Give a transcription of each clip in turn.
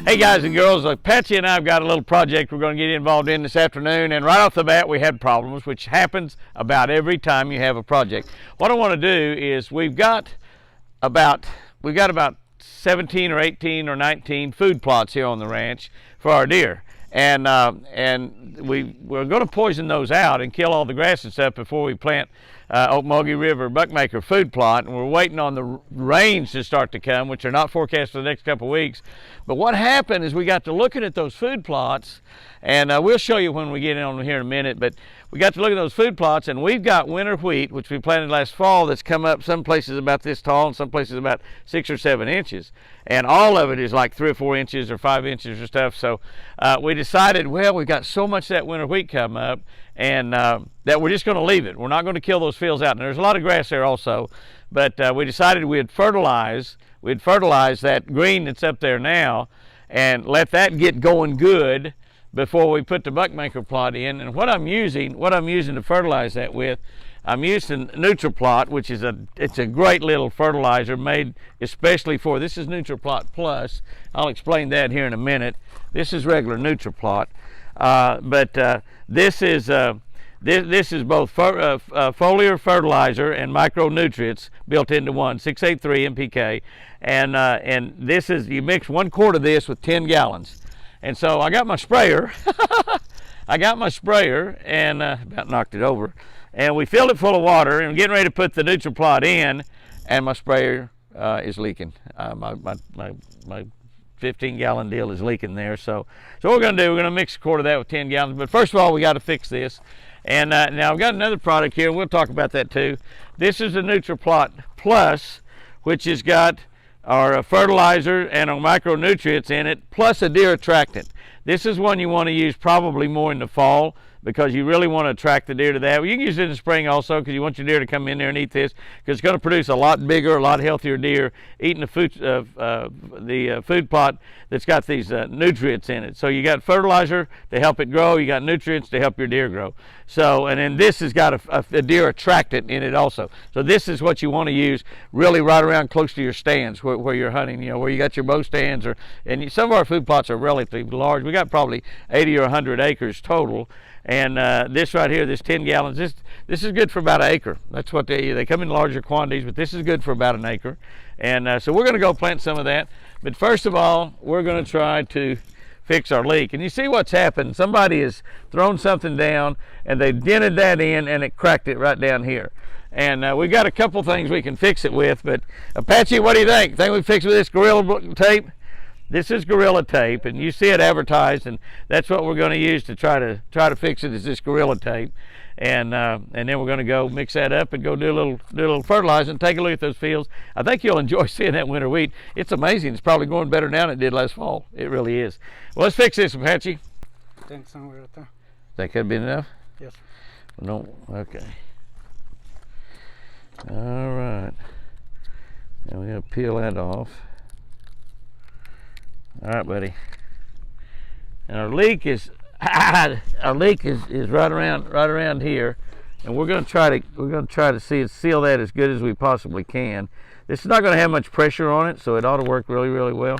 Hey guys and girls, Apache and I have got a little project we're going to get involved in this afternoon, and right off the bat we had problems, which happens about every time you have a project. What I want to do is we've got about 17 or 18 or 19 food plots here on the ranch for our deer, and we're going to poison those out and kill all the grass and stuff before we plant Muskogee River Buckmaker food plot, and we're waiting on the rains to start to come, which are not forecast for the next couple of weeks. But what happened is we got to looking at those food plots, and we'll show you when we get in on here in a minute, but we got to look at those food plots, and we've got winter wheat, which we planted last fall, that's come up some places about this tall and some places about 6 or 7 inches, and all of it is like 3 or 4 inches or 5 inches or stuff. So we decided, well, we've got so much of that winter wheat come up, and that we're just going to leave it. We're not going to kill those fields out. And there's a lot of grass there also, but we decided we'd fertilize that green that's up there now and let that get going good before we put the Buckmaker plot in. And what I'm using to fertilize that with, I'm using Nutri-Plot, which is it's a great little fertilizer made especially for, this is Nutri-Plot Plus. I'll explain that here in a minute. This is regular Nutri-Plot, but this is both foliar fertilizer and micronutrients built into one, 683 NPK, and this is, you mix 1 quart of this with 10 gallons. And so I got my sprayer, and about knocked it over, and we filled it full of water, and we're getting ready to put the Nutri-Plot in, and my sprayer is leaking. My 15-gallon deal is leaking there. So what we're going to do, we're going to mix a quart of that with 10 gallons. But first of all, we got to fix this. And now I've got another product here. We'll talk about that too. This is the Nutri-Plot Plus, which has got our fertilizer and our micronutrients in it, plus a deer attractant. This is one you want to use probably more in the fall, because you really want to attract the deer to that. Well, you can use it in the spring also, because you want your deer to come in there and eat this, because it's going to produce a lot bigger, a lot healthier deer eating the food plot that's got these nutrients in it. So you got fertilizer to help it grow, you got nutrients to help your deer grow. So, and then this has got a deer attractant in it also. So this is what you want to use really right around close to your stands where you're hunting, you know, where you got your bow stands, and some of our food plots are relatively large. We got probably 80 or 100 acres total. And this right here, this 10 gallons, this is good for about an acre. That's what they come in larger quantities, but this is good for about an acre. And so we're going to go plant some of that. But first of all, we're going to try to fix our leak. And you see what's happened. Somebody has thrown something down, and they dented that in, and it cracked it right down here. And we've got a couple things we can fix it with. But Apache, what do you think? Think we fix it with this Gorilla tape? This is Gorilla tape, and you see it advertised, and that's what we're going to use to try to fix it, is this Gorilla tape. And then we're going to go mix that up and go do a little fertilizer and take a look at those fields. I think you'll enjoy seeing that winter wheat. It's amazing. It's probably growing better now than it did last fall. It really is. Well, let's fix this, Apache. I think somewhere right there. Think that'd be enough? Yes. No. Okay. All right. Now we're going to peel that off. All right, buddy. And our leak is right around here, and we're going to try to seal that as good as we possibly can. This is not going to have much pressure on it, so it ought to work really, really well.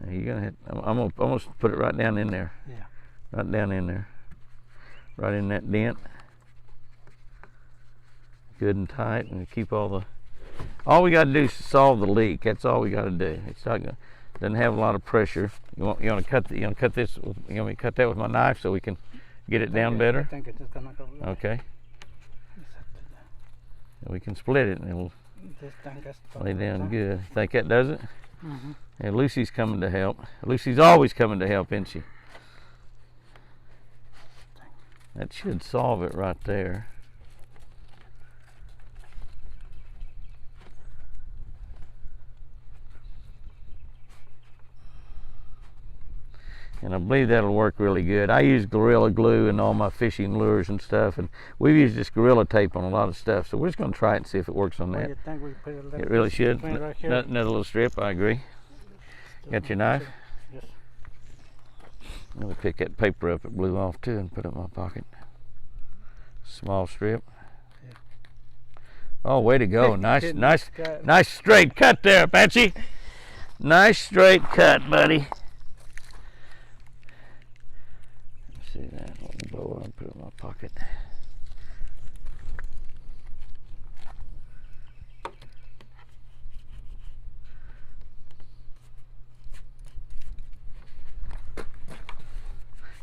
I'm gonna put it right down in there. Yeah. Right down in there. Right in that dent. Good and tight, and keep all we got to do is solve the leak. That's all we got to do. It's not gonna. Doesn't have a lot of pressure. You want to cut this? You want me to cut that with my knife so we can get it down better? I think it's gonna go. Okay. We can split it and it'll lay down good. Think that does it? Mm-hmm. And Lucy's coming to help. Lucy's always coming to help, isn't she? That should solve it right there. And I believe that'll work really good. I use Gorilla Glue in all my fishing lures and stuff, and we've used this Gorilla tape on a lot of stuff, so we're just going to try it and see if it works on that. You think we put a It really should. Right here? Another little strip, I agree. Got your knife? Yes. Let me pick that paper up it blew off too and put it in my pocket. Small strip. Yeah. Oh, way to go. Nice straight cut there, Apache. Nice straight cut, buddy. Let's see that. Let me blow it and put it in my pocket.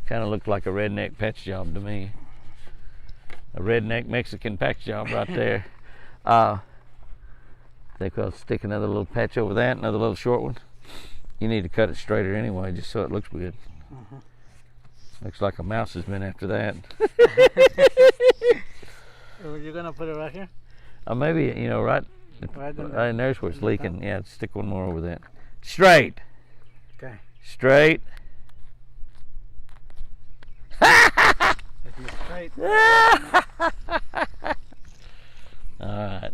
Kind of looked like a redneck patch job to me. A redneck Mexican patch job right there. I think I'll stick another little patch over that, another little short one. You need to cut it straighter anyway, just so it looks good. Looks like a mouse has been after that. So you're gonna put it right here? Maybe, you know, right in there's where it's leaking. Yeah, stick one more over that. Straight. Okay. Straight. If you're straight. All right.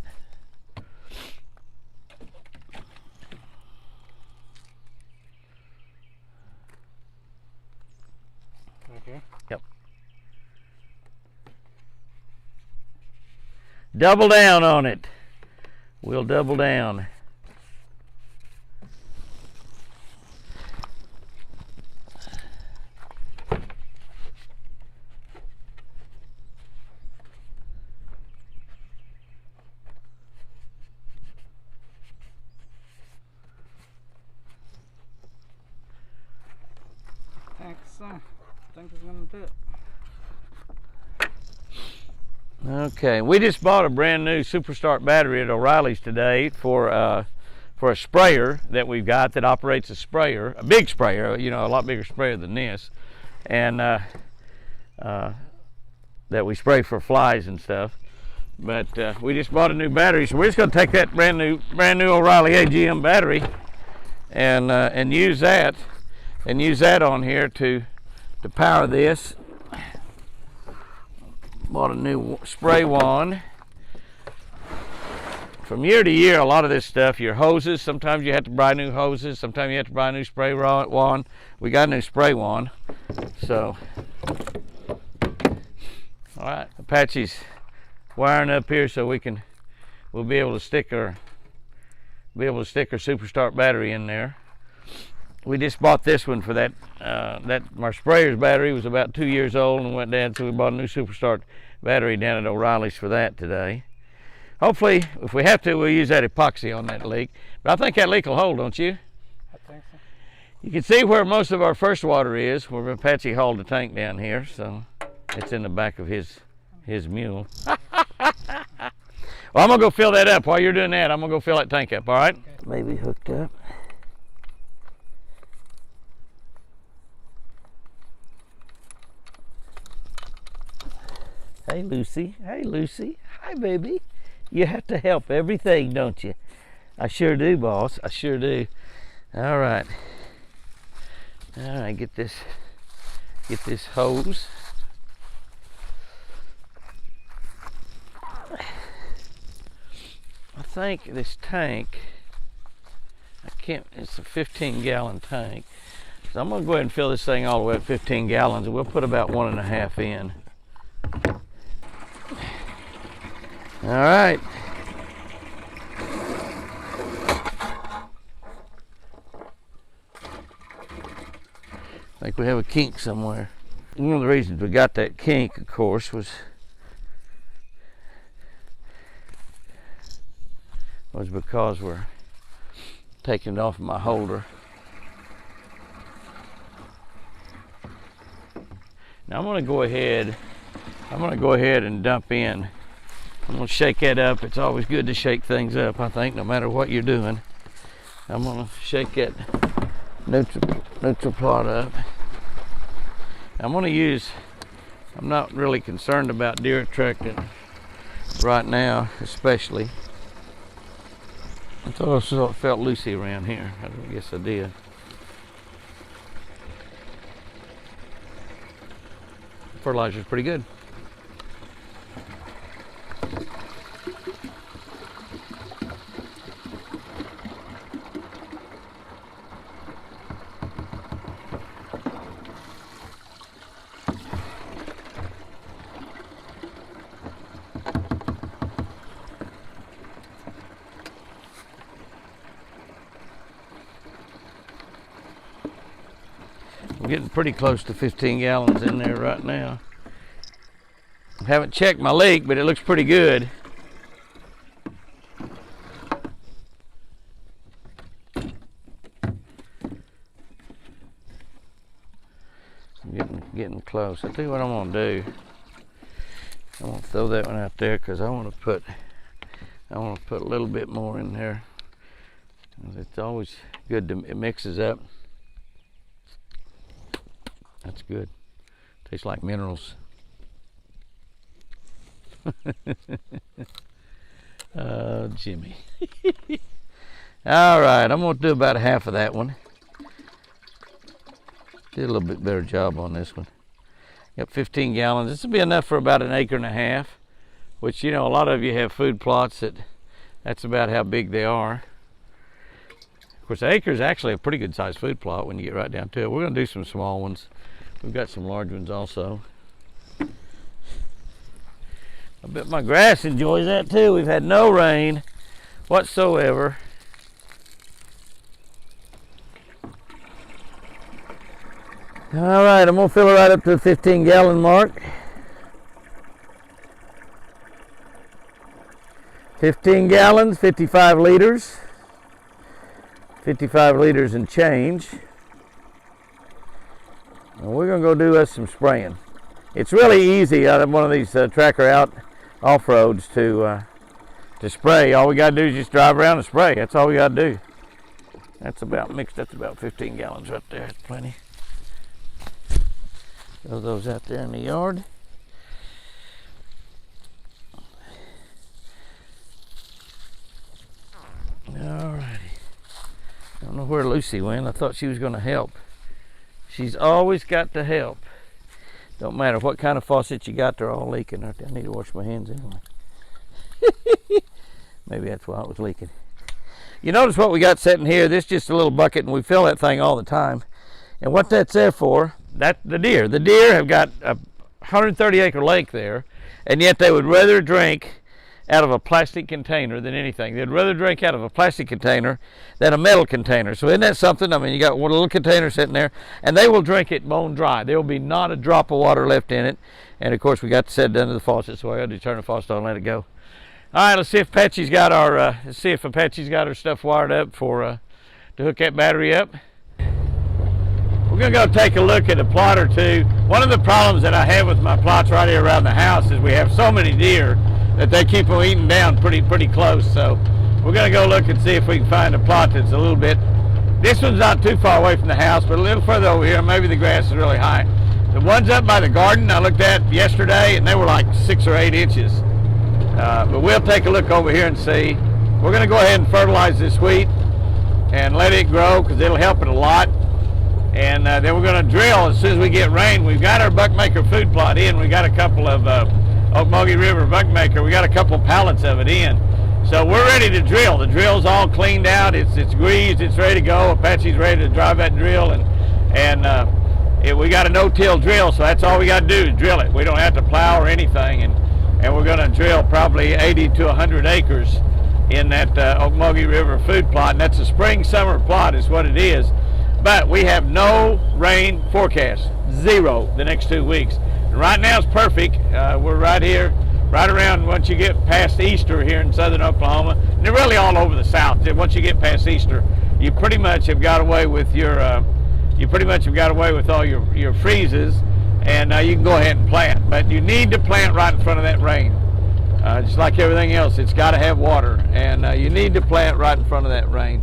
Right here? Yep. Double down on it. We'll double down. I think it's gonna do it. Okay, we just bought a brand new Superstart battery at O'Reilly's today for a sprayer that we've got that operates a sprayer, a big sprayer, you know, a lot bigger sprayer than this, and that we spray for flies and stuff. But we just bought a new battery, so we're just going to take that brand new O'Reilly AGM battery and use that on here to power this. Bought a new spray wand. From year to year, a lot of this stuff, your hoses, sometimes you have to buy new hoses, sometimes you have to buy a new spray wand. We got a new spray wand. So, all right, Apache's wiring up here so we'll be able to stick our Superstart battery in there. We just bought this one for that our sprayer's battery was about 2 years old and went down, so we bought a new Superstart battery down at O'Reilly's for that today. Hopefully, if we have to, we'll use that epoxy on that leak. But I think that leak will hold, don't you? I think so. You can see where most of our first water is, where Apache hauled the tank down here, so it's in the back of his mule. Well, I'm gonna go fill that up. While you're doing that, I'm gonna go fill that tank up, all right? Okay. Maybe hooked up. Hey, Lucy. Hey, Lucy. Hi, baby. You have to help everything, don't you? I sure do, boss. I sure do. All right. All right, get this hose. I think this tank, it's a 15-gallon tank. So I'm gonna go ahead and fill this thing all the way up 15 gallons, and we'll put about 1.5 in. All right. I think we have a kink somewhere. One of the reasons we got that kink, of course, was because we're taking it off of my holder. Now I'm going to go ahead and dump in. I'm going to shake that up. It's always good to shake things up, I think, no matter what you're doing. I'm going to shake that Nutri-Plot up. I'm not really concerned about deer attractant right now, especially. I thought I felt Lucy around here. I guess I did. Fertilizer's pretty good. I'm getting pretty close to 15 gallons in there right now. I haven't checked my leak, but it looks pretty good. I'm getting close. I tell you what I'm gonna do. I'm gonna throw that one out there because I want to put a little bit more in there. It's always good to, it mixes up. That's good. Tastes like minerals. Oh, Jimmy. All right, I'm gonna do about half of that one. Did a little bit better job on this one. Got 15 gallons. This will be enough for about 1.5 acres, which, you know, a lot of you have food plots that's about how big they are. Of course, an acre is actually a pretty good sized food plot when you get right down to it. We're gonna do some small ones. We've got some large ones also. I bet my grass enjoys that too. We've had no rain whatsoever. All right, I'm gonna fill it right up to the 15 gallon mark. 15 gallons, 55 liters. 55 liters and change. And we're gonna go do us some spraying. It's really easy out of one of these tracker out off-roads to spray. All we gotta do is just drive around and spray. That's all we gotta do. That's about mixed. That's about 15 gallons right there. That's plenty. Throw those out there in the yard. Alrighty. I don't know where Lucy went. I thought she was going to help. She's always got to help. Don't matter what kind of faucet you got, they're all leaking. I need to wash my hands anyway. Maybe that's why it was leaking. You notice what we got sitting here? This is just a little bucket, and we fill that thing all the time. And what that's there for, that's the deer. The deer have got a 130 acre lake there, and yet they would rather drink out of a plastic container than anything. They'd rather drink out of a plastic container than a metal container. So isn't that something? I mean, you got one little container sitting there, and they will drink it bone dry. There will be not a drop of water left in it. And of course, we got to set it under the faucet, so I got to turn the faucet on and let it go. All right, let's see if Apache's got her stuff wired up for to hook that battery up. We're gonna go take a look at a plot or two. One of the problems that I have with my plots right here around the house is we have so many deer that they keep them eating down pretty close. So we're gonna go look and see if we can find a plot that's a little bit. This one's not too far away from the house, but a little further over here. Maybe the grass is really high. The ones up by the garden I looked at yesterday, and they were like 6 or 8 inches. But we'll take a look over here and see. We're gonna go ahead and fertilize this wheat and let it grow because it'll help it a lot. And then we're going to drill as soon as we get rain. We've got our buckmaker food plot in. We got a couple of Muskogee River buckmaker. We got a couple pallets of it in. So we're ready to drill. The drill's all cleaned out. It's greased. It's ready to go. Apache's ready to drive that drill. We got a no-till drill, so that's all we got to do is drill it. We don't have to plow or anything. And we're going to drill probably 80 to 100 acres in that Muskogee River food plot. And that's a spring-summer plot is what it is. But we have no rain forecast, 0 the next 2 weeks. And right now it's perfect. We're right here, right around once you get past Easter here in southern Oklahoma. And they're really all over the south. Once you get past Easter, you pretty much have got away with all your freezes, and you can go ahead and plant. But you need to plant right in front of that rain. Just like everything else, it's got to have water, and you need to plant right in front of that rain.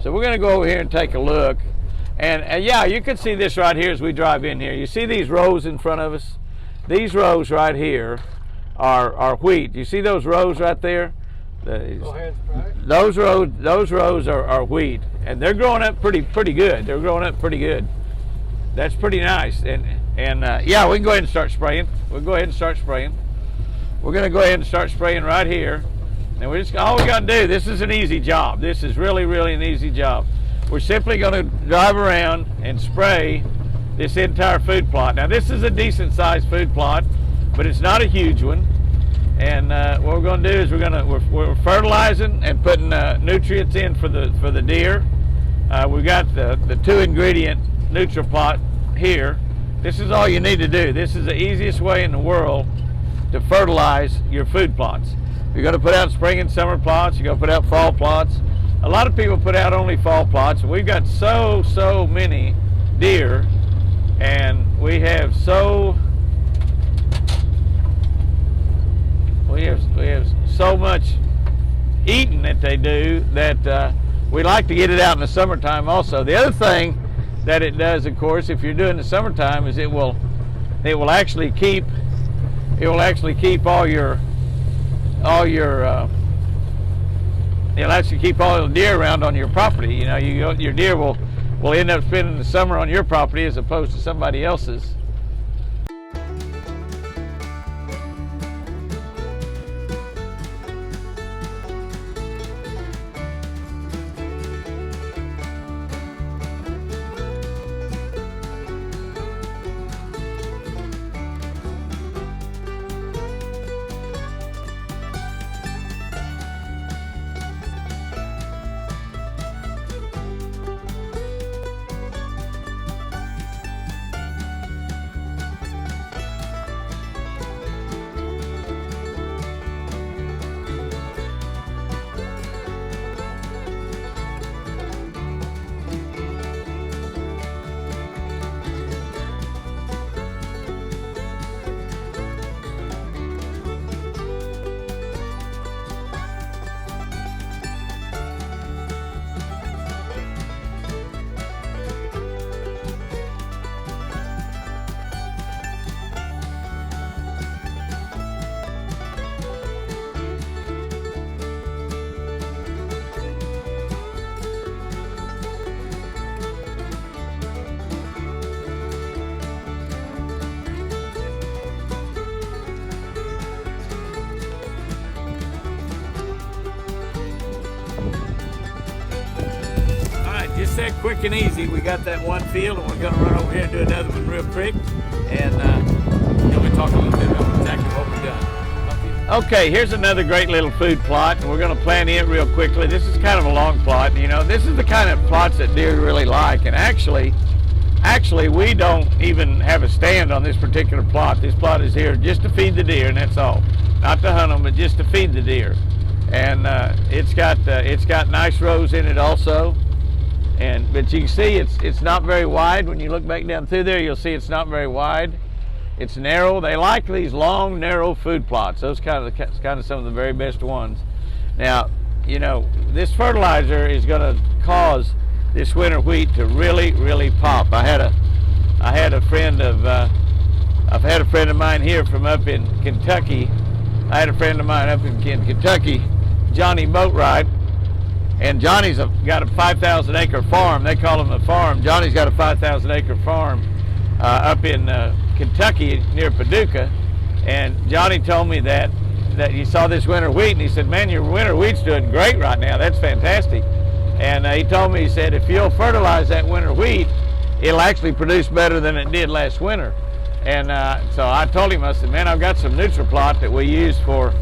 So we're going to go over here and take a look. And yeah, you can see this right here as we drive in here. You see these rows in front of us? These rows right here are wheat. You see those rows right there? Go ahead, spray. Those rows are wheat, and they're growing up pretty good. They're growing up pretty good. That's pretty nice. And yeah, we can go ahead and start spraying. We'll go ahead and start spraying. We're going to go ahead and start spraying right here. And all we got to do. This is an easy job. This is really an easy job. We're simply going to drive around and spray this entire food plot. Now this is a decent sized food plot, but it's not a huge one. And what we're going to do is we're fertilizing and putting nutrients in for the deer. We've got the 2 ingredient Nutri-Plot here, this is all you need to do. This is the easiest way in the world to fertilize your food plots. You're going to put out spring and summer plots. You're going to put out fall plots. A lot of people put out only fall plots. We've got so many deer, and we have so much eating that they do that we like to get it out in the summertime also. The other thing that it does, of course, if you're doing the summertime, is it will actually keep it'll actually keep all the deer around on your property. You know, your deer will end up spending the summer on your property as opposed to somebody else's. Just that quick and easy. We got that one field, and we're going to run over here and do another one real quick, and then we'll talk a little bit about exactly what we've done. Okay, here's another great little food plot, and we're going to plant it real quickly. This is kind of a long plot. You know, this is the kind of plots that deer really like, and actually we don't even have a stand on this particular plot. This plot is here just to feed the deer, and that's all. Not to hunt them, but just to feed the deer. And it's got nice rows in it also. But you can see it's not very wide. When you look back down through there, you'll see it's not very wide. It's narrow. They like these long, narrow food plots. Those kind of some of the very best ones. Now, you know, this fertilizer is going to cause this winter wheat to really pop. I've had a friend of mine here from up in Kentucky. I had a friend of mine up in Kentucky, Johnny Boatwright. And Johnny's got a 5,000 acre farm. They call him a farm. Johnny's got a 5,000 acre farm up in Kentucky near Paducah. And Johnny told me that he saw this winter wheat, and he said, man, your winter wheat's doing great right now. That's fantastic. And he told me, he said, if you'll fertilize that winter wheat, it'll actually produce better than it did last winter. And so I told him, I said, man, I've got some Nutri-Plot that we use for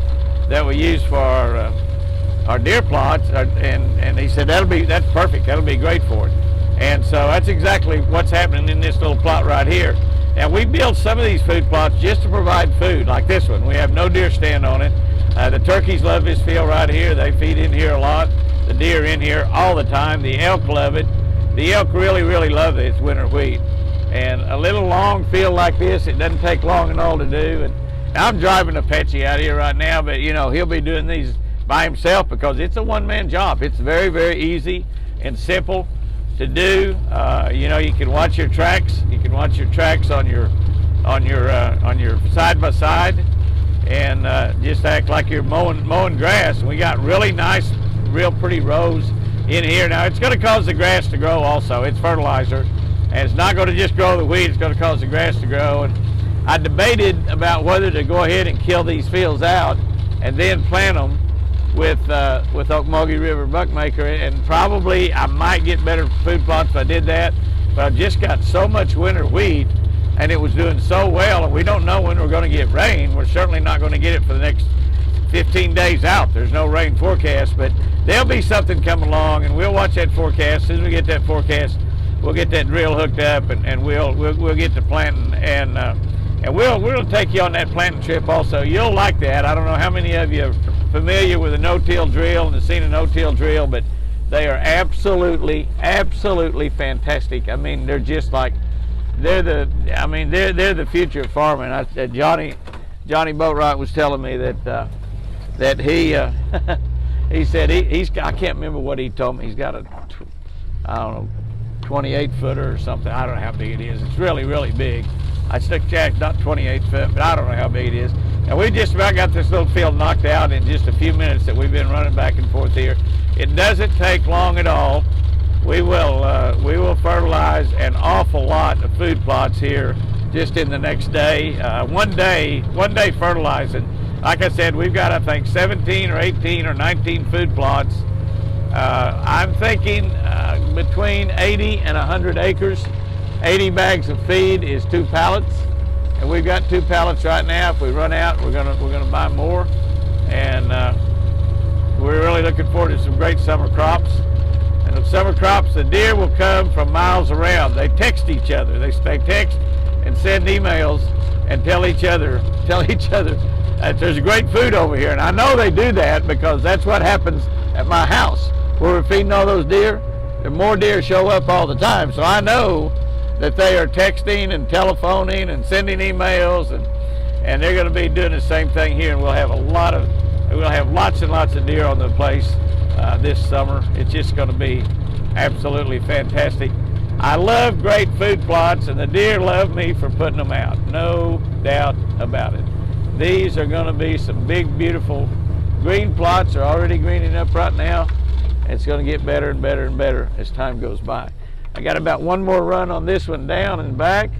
our deer plots, and he said that's perfect. That'll be great for it. And so that's exactly what's happening in this little plot right here. Now we built some of these food plots just to provide food, like this one. We have no deer stand on it. The turkeys love this field right here. They feed in here a lot. The deer in here all the time. The elk love it. The elk really love this winter wheat. And a little long field like this, it doesn't take long at all to do. And I'm driving Apache out here right now, but you know, he'll be doing these by himself because it's a one-man job. It's very easy and simple to do. You know, you can watch your tracks. You can watch your tracks on your side by side, and just act like you're mowing grass. And we got really nice, real pretty rows in here. Now it's going to cause the grass to grow also. It's fertilizer, and it's not going to just grow the wheat. It's going to cause the grass to grow. And I debated about whether to go ahead and kill these fields out and then plant them with Muskogee River buckmaker, and probably I might get better food plots if I did that. But I've just got so much winter wheat, and it was doing so well, and we don't know when we're going to get rain. We're certainly not going to get it for the next 15 days out. There's no rain forecast, but there'll be something come along, and we'll watch that forecast. As soon as we get that forecast, we'll get that drill hooked up, and we'll get to planting, and we'll take you on that planting trip also. You'll like that. I don't know how many of you are familiar with a no-till drill and have seen a no-till drill, but they are absolutely fantastic. I mean, they're just like, they're the future of farming. Johnny Boatwright was telling me that he he said he's I can't remember what he told me. He's got a, I don't know, 28 footer or something. I don't know how big it is. It's really big. I stuck Jack, not 28 foot, but I don't know how big it is. And we just about got this little field knocked out in just a few minutes that we've been running back and forth here. It doesn't take long at all. We will fertilize an awful lot of food plots here just in the next day. One day fertilizing. Like I said, we've got, I think, 17 or 18 or 19 food plots. I'm thinking between 80 and 100 acres. 80 bags of feed is 2 pallets, and we've got 2 pallets right now. If we run out, we're gonna buy more, and we're really looking forward to some great summer crops. And the summer crops, the deer will come from miles around. They text each other. They text and send emails and tell each other that there's great food over here. And I know they do that because that's what happens at my house where we're feeding all those deer. The more deer show up all the time, so I know that they are texting and telephoning and sending emails, and they're going to be doing the same thing here. And we'll have lots and lots of deer on the place this summer. It's just going to be absolutely fantastic. I love great food plots, and the deer love me for putting them out. No doubt about it. These are going to be some big, beautiful green plots. Are already greening up right now. It's going to get better and better and better as time goes by. I got about one more run on this one down and back,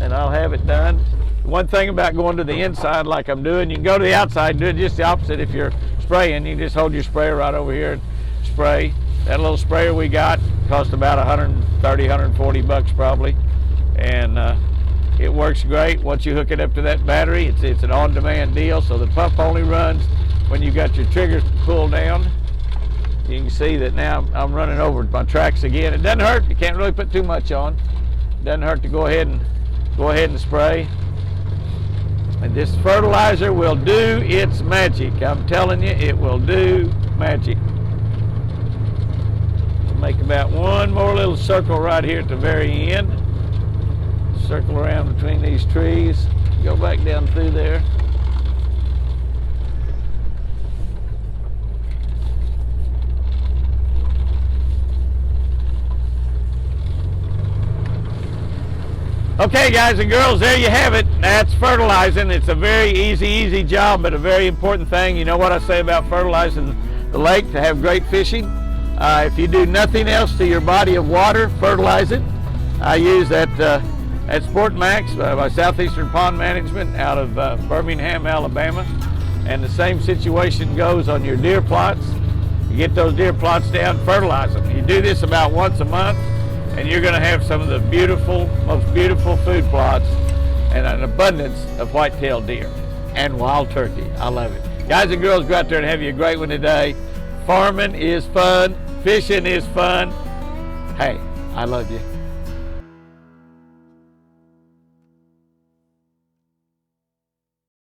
and I'll have it done. One thing about going to the inside like I'm doing, you can go to the outside and do it just the opposite. If you're spraying, you can just hold your sprayer right over here and spray. That little sprayer we got cost about 130, 140 bucks probably, and it works great. Once you hook it up to that battery, it's an on-demand deal, so the pump only runs when you got your triggers pulled down. You can see that now I'm running over my tracks again. It doesn't hurt. You can't really put too much on. It doesn't hurt to go ahead and spray. And this fertilizer will do its magic. I'm telling you, it will do magic. We'll make about one more little circle right here at the very end. Circle around between these trees. Go back down through there. Okay, guys and girls, there you have it. That's fertilizing. It's a very easy job, but a very important thing. You know what I say about fertilizing the lake to have great fishing? If you do nothing else to your body of water, fertilize it. I use that Sport Max by Southeastern Pond Management out of Birmingham, Alabama. And the same situation goes on your deer plots. You get those deer plots down, fertilize them. You do this about once a month, and you're going to have some of the most beautiful food plots and an abundance of white-tailed deer and wild turkey. I love it. Guys and girls, go out there and have you a great one today. Farming is fun. Fishing is fun. Hey, I love you.